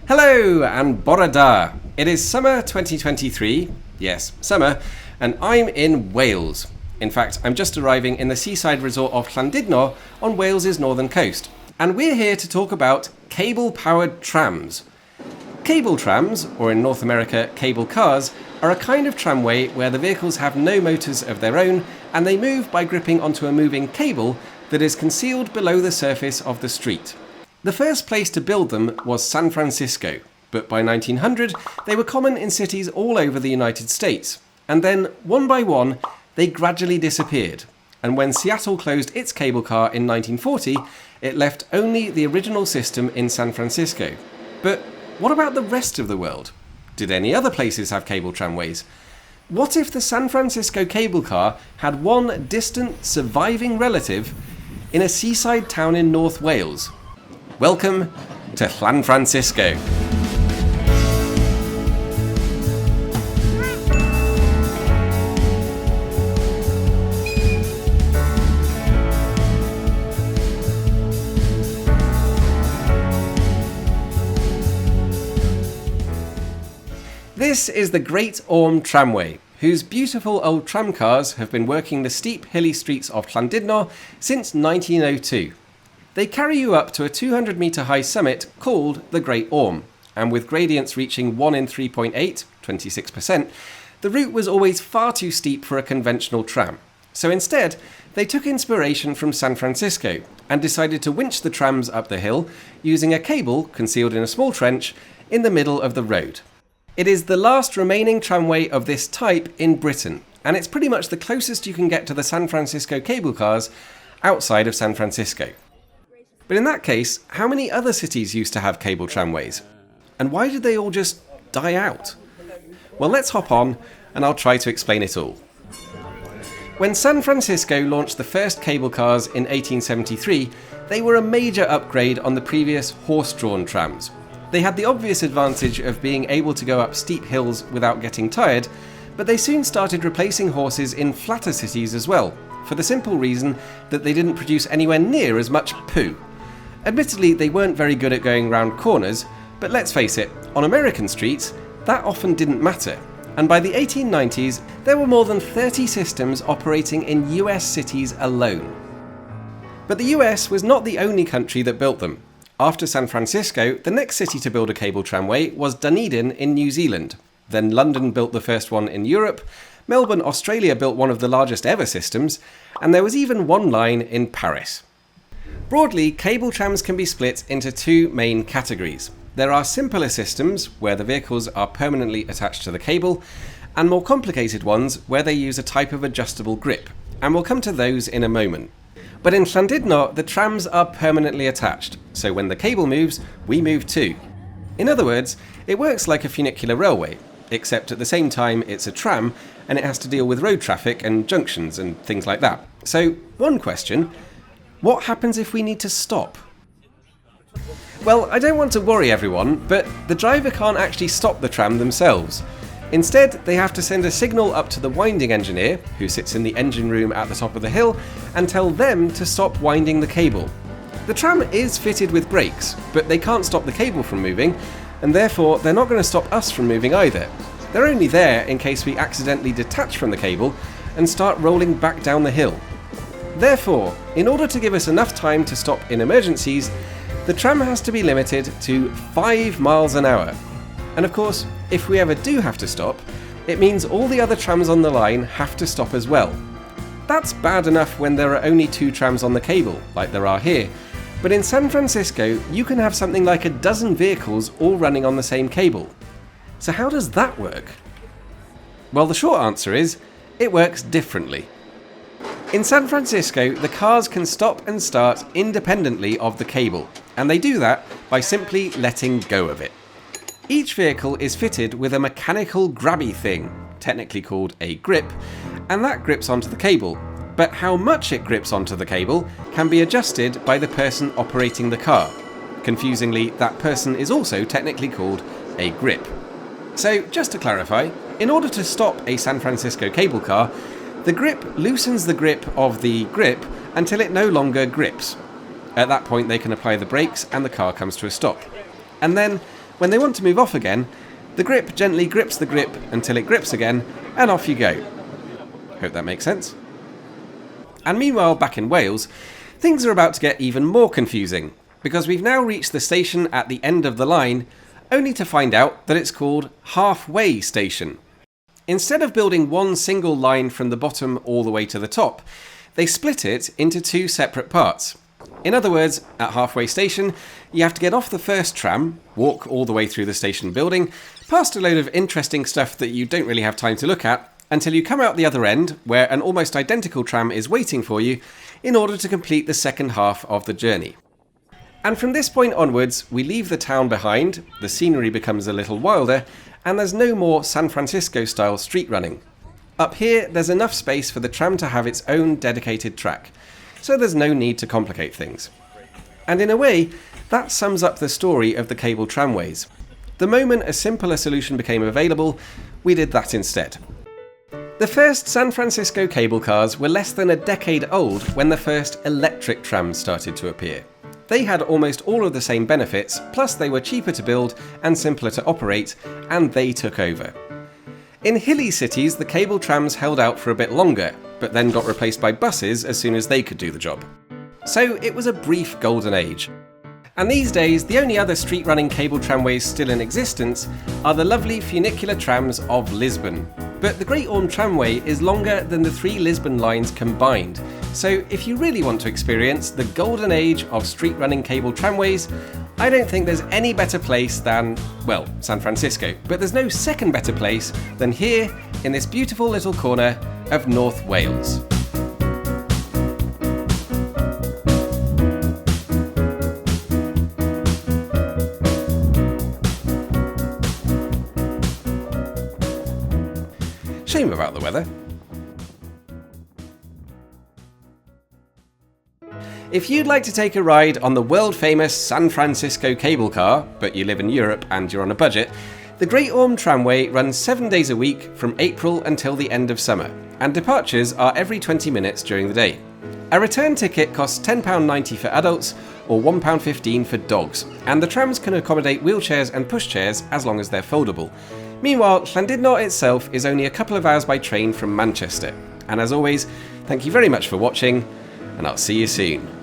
Hello and bore da. It is summer 2023, yes, summer, and I'm in Wales. In fact, I'm just arriving in the seaside resort of Llandudno on Wales's northern coast, and we're here to talk about cable-powered trams. Cable trams, or in North America, cable cars, are a kind of tramway where the vehicles have no motors of their own and they move by gripping onto a moving cable that is concealed below the surface of the street. The first place to build them was San Francisco, but by 1900 they were common in cities all over the United States, and then, one by one, they gradually disappeared, and when Seattle closed its cable car in 1940, it left only the original system in San Francisco. But what about the rest of the world? Did any other places have cable tramways? What if the San Francisco cable car had one distant surviving relative in a seaside town in North Wales? Welcome to San Francisco. This is the Great Orme Tramway, whose beautiful old tramcars have been working the steep hilly streets of Llandudno since 1902. They carry you up to a 200-metre high summit called the Great Orme, and with gradients reaching 1 in 3.8, 26%, the route was always far too steep for a conventional tram. So instead, they took inspiration from San Francisco and decided to winch the trams up the hill using a cable concealed in a small trench in the middle of the road. It is the last remaining tramway of this type in Britain, and it's pretty much the closest you can get to the San Francisco cable cars outside of San Francisco. But in that case, how many other cities used to have cable tramways? And why did they all just die out? Well, let's hop on, and I'll try to explain it all. When San Francisco launched the first cable cars in 1873, they were a major upgrade on the previous horse-drawn trams. They had the obvious advantage of being able to go up steep hills without getting tired, but they soon started replacing horses in flatter cities as well, for the simple reason that they didn't produce anywhere near as much poo. Admittedly, they weren't very good at going round corners, but let's face it, on American streets, that often didn't matter. And by the 1890s, there were more than 30 systems operating in US cities alone. But the US was not the only country that built them. After San Francisco, the next city to build a cable tramway was Dunedin in New Zealand. Then London built the first one in Europe, Melbourne, Australia built one of the largest ever systems, and there was even one line in Paris. Broadly, cable trams can be split into two main categories. There are simpler systems, where the vehicles are permanently attached to the cable, and more complicated ones, where they use a type of adjustable grip, and we'll come to those in a moment. But in Llandudno, the trams are permanently attached, so when the cable moves, we move too. In other words, it works like a funicular railway, except at the same time it's a tram, and it has to deal with road traffic and junctions and things like that. So, one question: what happens if we need to stop? Well, I don't want to worry everyone, but the driver can't actually stop the tram themselves. Instead, they have to send a signal up to the winding engineer, who sits in the engine room at the top of the hill, and tell them to stop winding the cable. The tram is fitted with brakes, but they can't stop the cable from moving, and therefore they're not going to stop us from moving either. They're only there in case we accidentally detach from the cable and start rolling back down the hill. Therefore, in order to give us enough time to stop in emergencies, the tram has to be limited to 5 miles an hour. And of course, if we ever do have to stop, it means all the other trams on the line have to stop as well. That's bad enough when there are only 2 trams on the cable, like there are here, but in San Francisco, you can have something like a dozen vehicles all running on the same cable. So how does that work? Well, the short answer is, it works differently. In San Francisco, the cars can stop and start independently of the cable, and they do that by simply letting go of it. Each vehicle is fitted with a mechanical grabby thing, technically called a grip, and that grips onto the cable. But how much it grips onto the cable can be adjusted by the person operating the car. Confusingly, that person is also technically called a grip. So, just to clarify, in order to stop a San Francisco cable car, the grip loosens the grip of the grip until it no longer grips. At that point, they can apply the brakes and the car comes to a stop. And then, When they want to move off again, the grip gently grips the grip until it grips again, and off you go. Hope that makes sense. And meanwhile, back in Wales, things are about to get even more confusing, because we've now reached the station at the end of the line, only to find out that it's called Halfway Station. Instead of building one single line from the bottom all the way to the top, they split it into two separate parts. In other words, at Halfway Station, you have to get off the first tram, walk all the way through the station building, past a load of interesting stuff that you don't really have time to look at, until you come out the other end, where an almost identical tram is waiting for you, in order to complete the second half of the journey. And from this point onwards, we leave the town behind, the scenery becomes a little wilder, and there's no more San Francisco style street running. Up here, there's enough space for the tram to have its own dedicated track, so there's no need to complicate things. And in a way, that sums up the story of the cable tramways. The moment a simpler solution became available, we did that instead. The first San Francisco cable cars were less than a decade old when the first electric trams started to appear. They had almost all of the same benefits, plus they were cheaper to build and simpler to operate, and they took over. In hilly cities, the cable trams held out for a bit longer, but then got replaced by buses as soon as they could do the job. So it was a brief golden age. And these days, the only other street-running cable tramways still in existence are the lovely funicular trams of Lisbon. But the Great Orme Tramway is longer than the 3 Lisbon lines combined, so if you really want to experience the golden age of street-running cable tramways, I don't think there's any better place than, well, San Francisco, but there's no second better place than here in this beautiful little corner of North Wales. Shame about the weather. If you'd like to take a ride on the world-famous San Francisco cable car, but you live in Europe and you're on a budget, the Great Orme Tramway runs 7 days a week from April until the end of summer, and departures are every 20 minutes during the day. A return ticket costs £10.90 for adults or £1.15 for dogs, and the trams can accommodate wheelchairs and pushchairs as long as they're foldable. Meanwhile, Llandudno itself is only a couple of hours by train from Manchester. And as always, thank you very much for watching, and I'll see you soon.